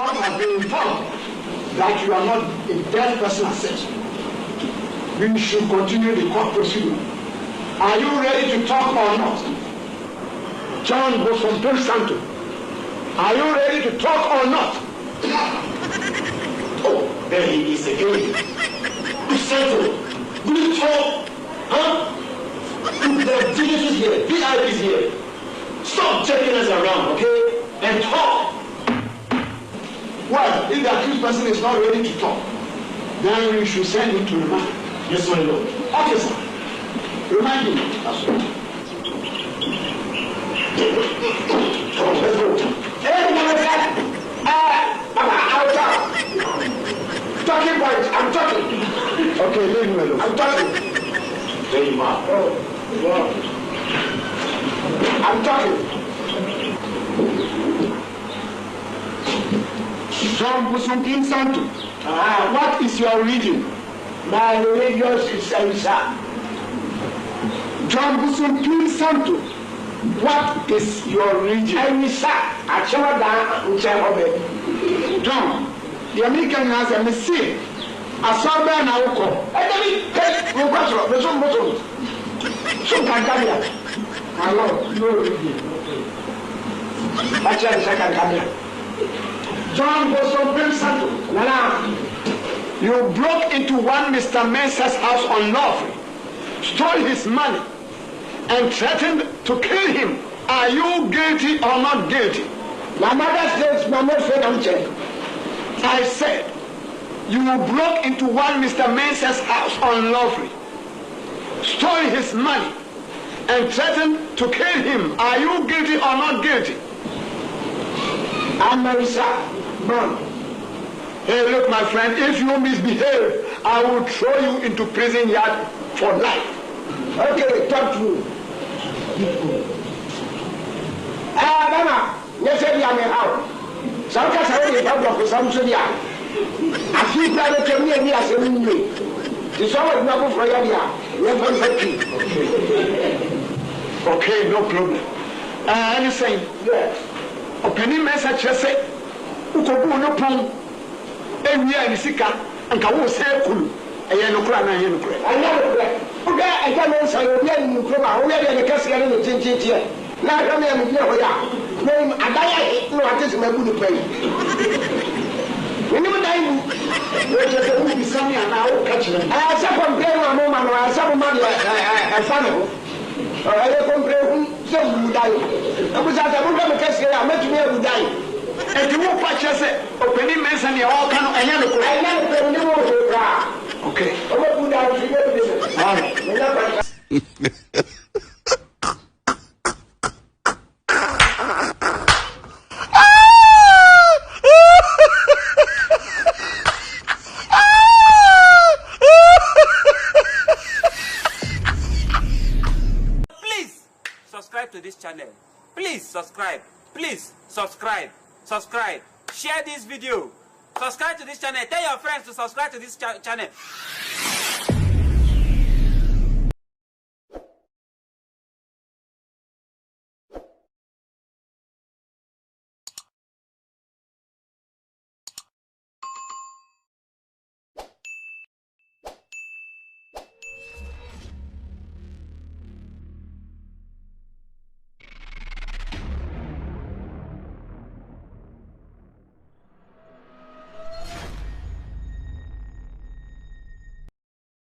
court has been informed that you are not a dead person as such. We should continue the court procedure. Are you ready to talk or not? John Bosompe Santo, are you ready to talk or not? Oh, there he is again. Santo, will you talk? Huh? The DDS is here, PIB is here. Stop checking us around, okay? And talk. Well, if the accused person is not ready to talk, then we should send him to remand. Yes, my lord. Okay, sir. Remind him. That's right. Come on, let's go. Hey, I'll talk. Talking point, I'm talking. Okay, leave him alone. I'm talking. There you are. Oh, wow. I'm talking. John Bosompe Santo, what is your religion? My religion is Elisa. John Bosompe Santo, what is your religion? Elisa. John, the American has a mistake. I saw that now. My Lord, you are religion. John Bosompe Santo, you broke into one Mr. Mensah's house unlawfully, stole his money, and threatened to kill him. Are you guilty or not guilty? My mother says, Mama said, I said, you broke into one Mr. Mensah's house unlawfully, stole his money, and threatened to kill him. Are you guilty or not guilty? I'm Marisa. Man. Hey, look, my friend, if you misbehave, I will throw you into prison yard for life. Okay, talk to you. Mama, yes, I'm out. Sometimes I only have to some Syria. I keep private to me and me as a minute. The summer is not for you. Okay, no problem. Anything? Yes. Opening message, say. Ukobu no pon ewia ni sika anka wo se kulu eye no kura na eye no kura anya no kura oga eja men sa yo bia ni kura ma wo ya de kase ya no tintintie na hwa me am bia ho ya na adaya no atese ma bu ni pai ni mo dai bu wo je se bu bi sami ana wo ka kire a sa complain ma mo ma no a sa mo ma de e fa no eye complain hu se bu dai abu sa ta bu ka me kase ya ma tu me bu dai. And you won't patch us opening mess and all kind of okay. Please subscribe to this channel. Please subscribe. Please subscribe. Subscribe, share this video, subscribe to this channel, tell your friends to subscribe to this channel.